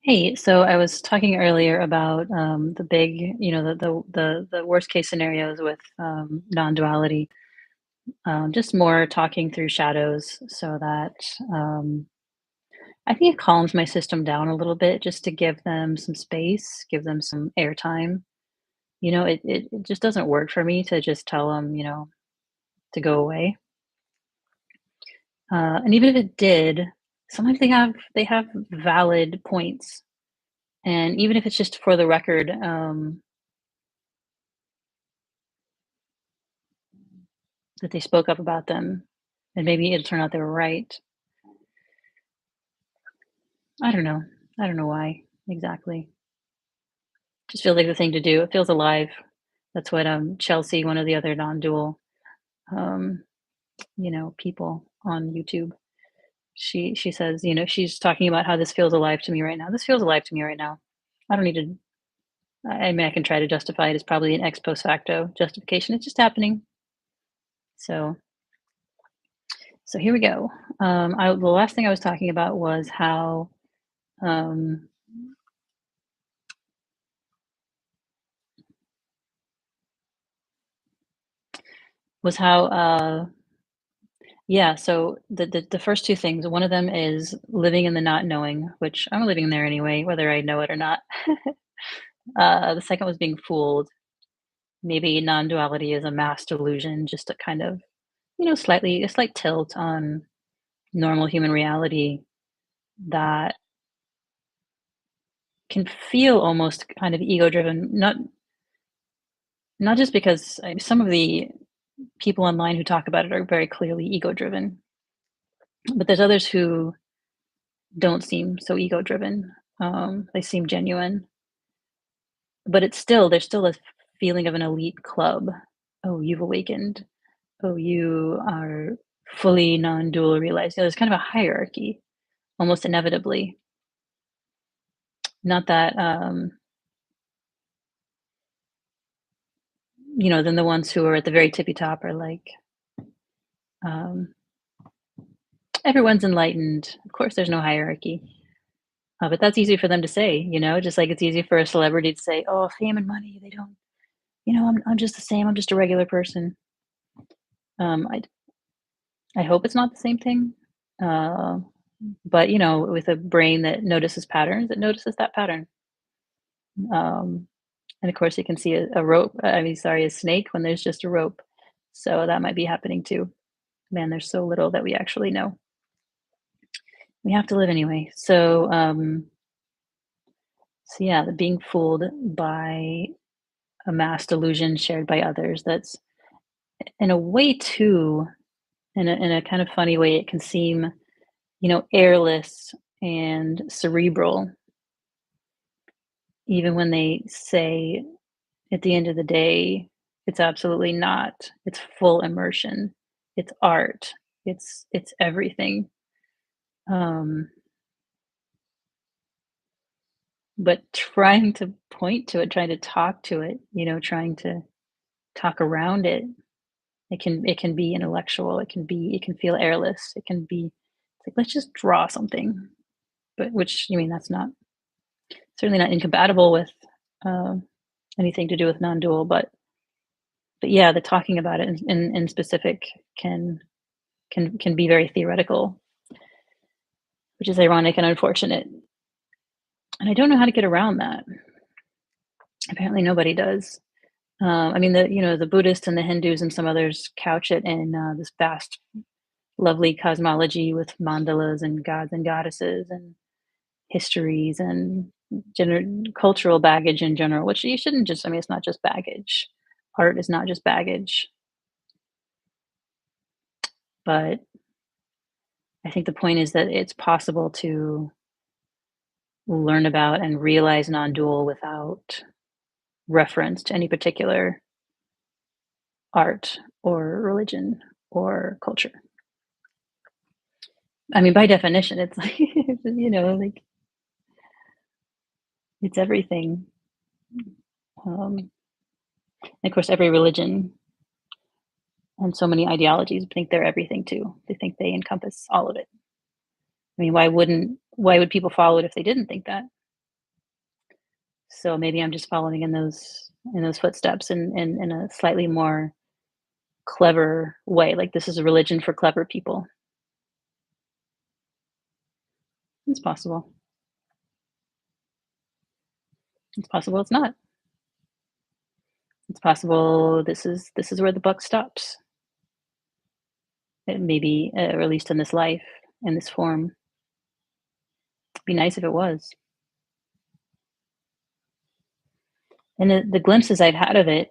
Hey, so I was talking earlier about the big, the worst case scenarios with non-duality. Just more talking through shadows, so that um, I think it calms my system down a little bit, just to give them some space, give them some airtime. It just doesn't work for me to just tell them, to go away. And even if it did, sometimes they have valid points, and even if it's just for the record. That they spoke up about them, and maybe it'll turn out they were right. I don't know. I don't know why exactly. Just feels like the thing to do. It feels alive. That's what, Chelsea, one of the other non-dual, um, people on YouTube, she says, she's talking about how this feels alive to me right now. This feels alive to me right now. I don't need to I mean, I can try to justify it as probably an ex post facto justification. It's just happening. So here we go. The last thing I was talking about was how, um was how yeah, so the first two things, one of them is living in the not knowing, which I'm living there anyway, whether I know it or not. The second was being fooled. Maybe non-duality is a mass delusion, just a kind of, slightly a slight tilt on normal human reality that can feel almost kind of ego driven. Not just because some of the people online who talk about it are very clearly ego driven, but there's others who don't seem so ego driven. They seem genuine, but there's still a feeling of an elite club. Oh, you've awakened. Oh, you are fully non-dual realized. There's kind of a hierarchy, almost inevitably. Not that, then the ones who are at the very tippy top are like, um, everyone's enlightened. Of course, there's no hierarchy. But that's easy for them to say, just like it's easy for a celebrity to say, "Oh, fame and money, they don't, I'm just the same. I'm just a regular person." I hope it's not the same thing. Uh, but with a brain that notices patterns, it notices that pattern. Um, and of course, you can see a rope. I mean, sorry, a snake when there's just a rope. So that might be happening too. Man, there's so little that we actually know. We have to live anyway. So yeah, the being fooled by a mass delusion shared by others. That's in a way too, in a kind of funny way. It can seem, airless and cerebral, even when they say at the end of the day, it's absolutely not. It's full immersion. It's art. It's everything. Um, but trying to point to it, trying to talk to it, trying to talk around it, it can be intellectual. It can feel airless. It can be it's like let's just draw something, but which you mean that's not certainly not incompatible with um, anything to do with non-dual, but yeah, the talking about it in specific can can be very theoretical, which is ironic and unfortunate. And I don't know how to get around that. Apparently, nobody does. I mean, the Buddhists and the Hindus and some others couch it in this vast, lovely cosmology with mandalas and gods and goddesses and histories and cultural baggage in general. Which you shouldn't just. I mean, it's not just baggage. Art is not just baggage, but I think the point is that it's possible to learn about and realize non-dual without reference to any particular art or religion or culture. I mean, by definition, it's like, like it's everything. And of course, every religion and so many ideologies think they're everything too. They think they encompass all of it. I mean, why would people follow it if they didn't think that? So maybe I'm just following in those footsteps in a slightly more clever way. Like this is a religion for clever people. It's possible. It's possible it's not. It's possible this is where the buck stops. It maybe, or at least in this life, in this form. Be nice if it was. And the glimpses I've had of it,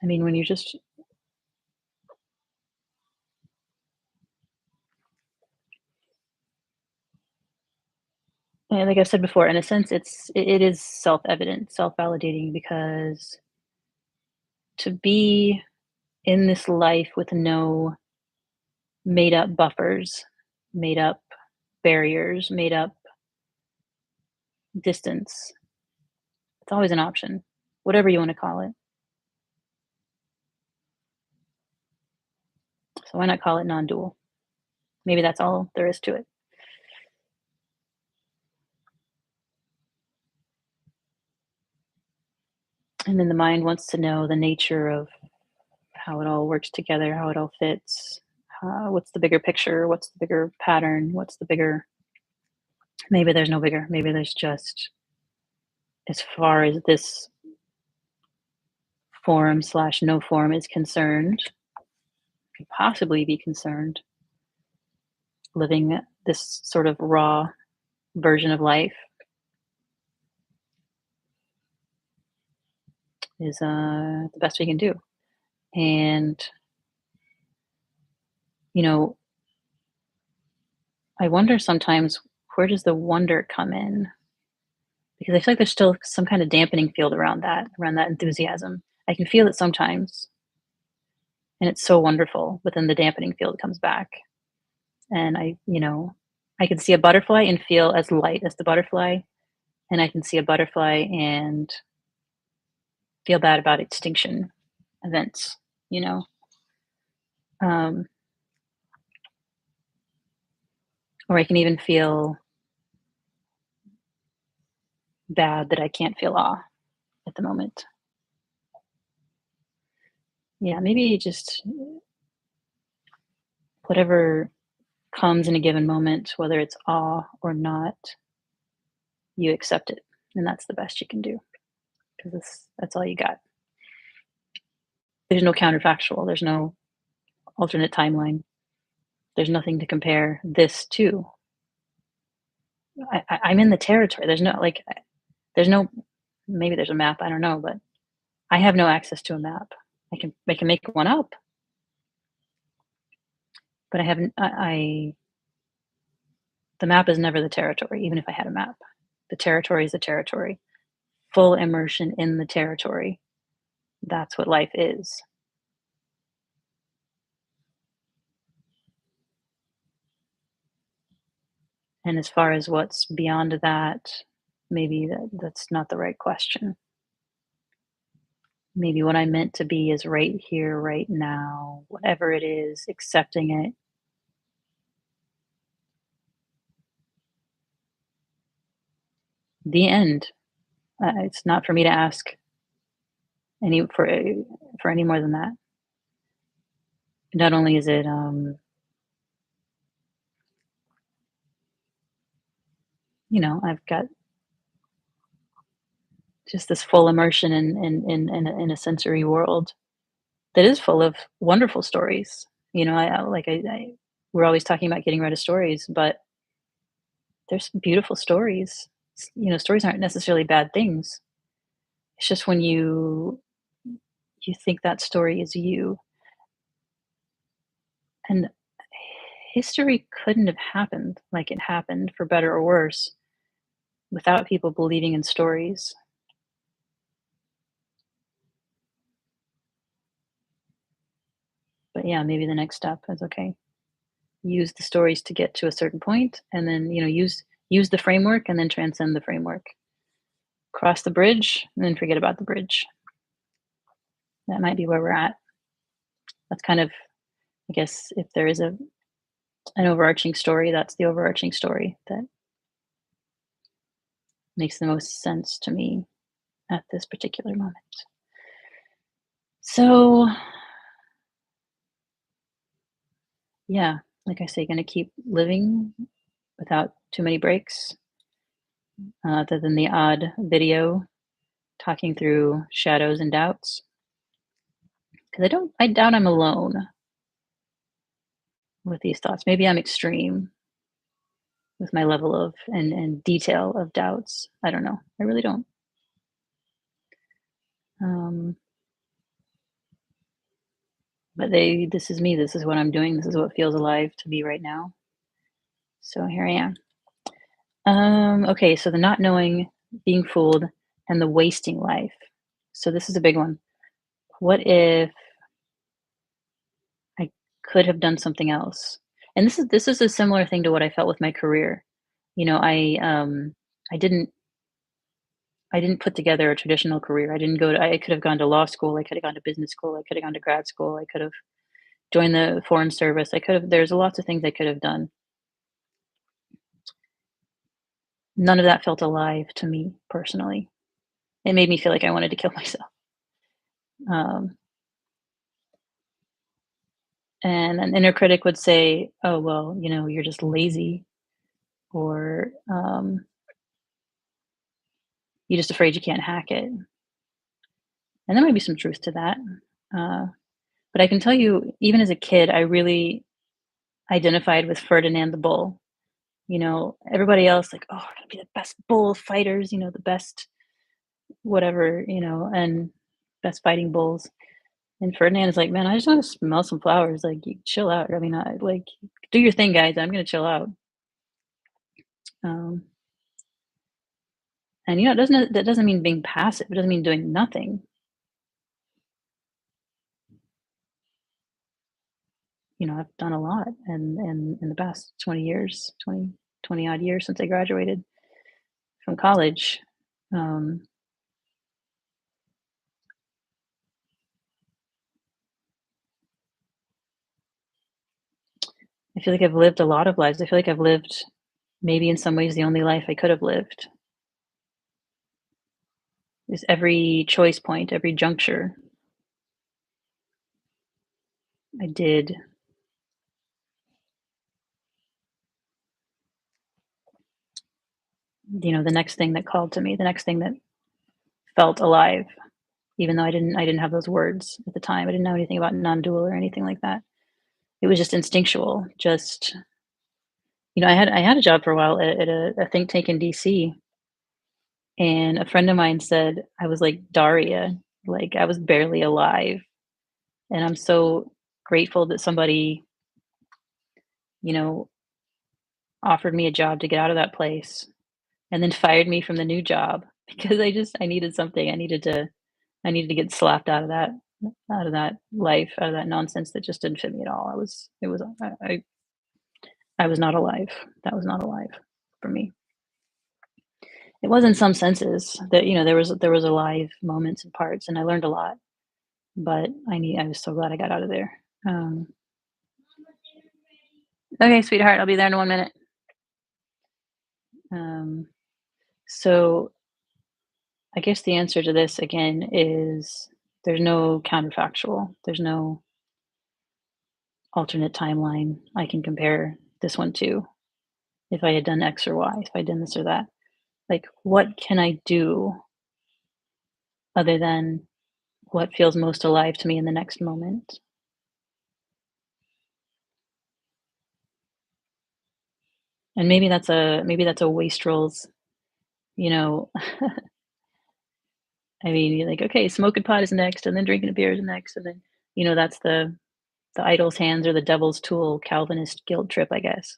I mean, when you're just like I've said before, in a sense, it is self-evident, self-validating because to be in this life with no made up buffers, made up barriers, made up distance, it's always an option, whatever you want to call it. So why not call it non-dual? Maybe that's all there is to it. And then the mind wants to know the nature of how it all works together, how it all fits. What's the bigger picture? What's the bigger pattern? What's the bigger? Maybe there's no bigger. Maybe there's just as far as this form slash no form is concerned, could possibly be concerned, living this sort of raw version of life is the best we can do. And, you know, I wonder sometimes where does the wonder come in? Because I feel like there's still some kind of dampening field around that enthusiasm. I can feel it sometimes, and it's so wonderful, but then the dampening field comes back. And I can see a butterfly and feel as light as the butterfly, and I can see a butterfly and feel bad about extinction events, you know? Um, or I can even feel bad that I can't feel awe at the moment. Yeah, maybe just whatever comes in a given moment, whether it's awe or not, you accept it. And that's the best you can do because that's all you got. There's no counterfactual, there's no alternate timeline, there's nothing to compare this to. I'm in the territory. There's no like, there's no, maybe there's a map, I don't know, but I have no access to a map. I can make one up, but I haven't. The map is never the territory, even if I had a map. The territory is the territory. Full immersion in the territory. That's what life is. And as far as what's beyond that, maybe that's not the right question. Maybe what I meant to be is right here, right now, whatever it is, accepting it. The end. It's not for me to ask any for any more than that. Not only is it, I've got just this full immersion in a sensory world that is full of wonderful stories. We're always talking about getting rid of stories, but there's beautiful stories. Stories aren't necessarily bad things. It's just when you think that story is you, and history couldn't have happened like it happened, for better or worse, without people believing in stories. But yeah, maybe the next step is okay. Use the stories to get to a certain point, and then use the framework, and then transcend the framework. Cross the bridge, and then forget about the bridge. That might be where we're at. That's kind of, I guess, if there is a an overarching story, that's the overarching story that makes the most sense to me at this particular moment. So, yeah, like I say, gonna keep living without too many breaks, other than the odd video talking through shadows and doubts. Because I doubt I'm alone with these thoughts. Maybe I'm extreme with my level of and detail of doubts. I don't know. I really don't. Um, but this is me. This is what I'm doing. This is what feels alive to me right now. So here I am. Okay, so the not knowing, being fooled, and the wasting life. So this is a big one. What if I could have done something else? And this is a similar thing to what I felt with my career. You know, I didn't put together a traditional career. I didn't go to I could have gone to law school, I could have gone to business school, I could have gone to grad school, I could have joined the foreign service. I could have there's lots of things I could have done. None of that felt alive to me personally. It made me feel like I wanted to kill myself. Um, and an inner critic would say, "Oh, well, you're just lazy or you're just afraid you can't hack it." And there might be some truth to that. Uh, but I can tell you, even as a kid, I really identified with Ferdinand the Bull. Everybody else like, "Oh, to be the best bull fighters, the best whatever, and best fighting bulls." And Ferdinand is like, "Man, I just wanna smell some flowers, like, you chill out. I mean, do your thing, guys. I'm gonna chill out." Um, and, that doesn't mean being passive. It doesn't mean doing nothing. I've done a lot in the past 20 years, 20 odd years since I graduated from college. Um, I feel like I've lived a lot of lives. I feel like I've lived maybe in some ways the only life I could have lived. Is every choice point, every juncture I did, the next thing that called to me, the next thing that felt alive, even though I didn't have those words at the time. I didn't know anything about non-dual or anything like that. It was just instinctual. Just, I had a job for a while at a think tank in DC, and a friend of mine said I was like Daria, like I was barely alive. And I'm so grateful that somebody, you know, offered me a job to get out of that place and then fired me from the new job because I needed something. I needed to get slapped out of that life, out of that nonsense that just didn't fit me at all. I was not alive. That was not alive for me. It was in some senses that, there was alive moments and parts and I learned a lot, but I was so glad I got out of there. Um, okay, sweetheart, I'll be there in 1 minute. Um, so I guess the answer to this again is there's no counterfactual. There's no alternate timeline I can compare this one to. If I had done X or Y, if I had done this or that. Like, what can I do other than what feels most alive to me in the next moment? And maybe that's a wastrel's, you know, I mean, you're like, okay, smoking pot is next, and then drinking a beer is next, and then, that's the idol's hands or the devil's tool Calvinist guilt trip, I guess.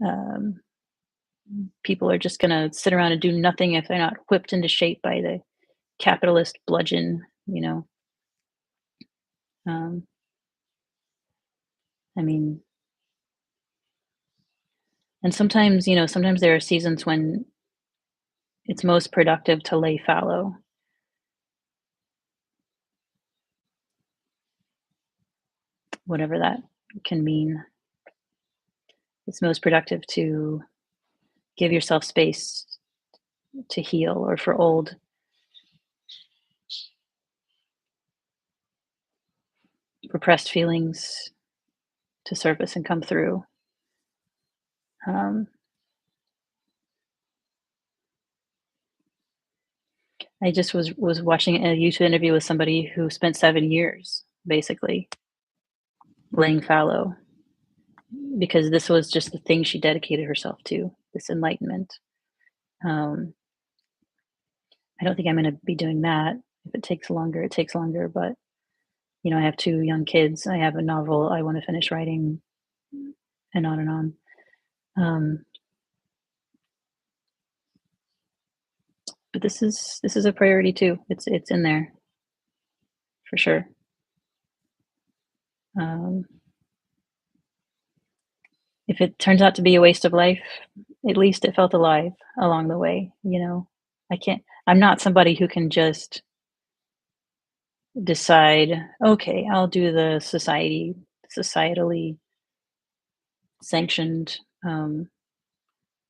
Um, People are just gonna sit around and do nothing if they're not whipped into shape by the capitalist bludgeon, you know. Um, I mean, and sometimes there are seasons when it's most productive to lay fallow, whatever that can mean. it's most productive to give yourself space to heal, or for old repressed feelings to surface and come through. Um, I just was watching a YouTube interview with somebody who spent 7 years basically laying fallow because this was just the thing she dedicated herself to, this enlightenment. Um, I don't think I'm going to be doing that. If it takes longer, it takes longer. But I have two young kids. I have a novel I want to finish writing, and on and on. Um, but this is a priority too. It's in there for sure. Um, if it turns out to be a waste of life, at least it felt alive along the way. I can't. I'm not somebody who can just decide. Okay, I'll do the societally sanctioned,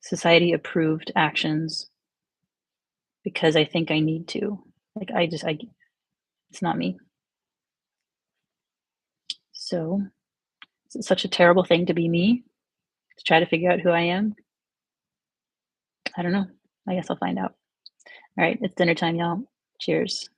society approved actions because I think I need to. Like it's not me. So it's such a terrible thing to be me, to try to figure out who I am. I don't know. I guess I'll find out. All right, it's dinner time, y'all. Cheers.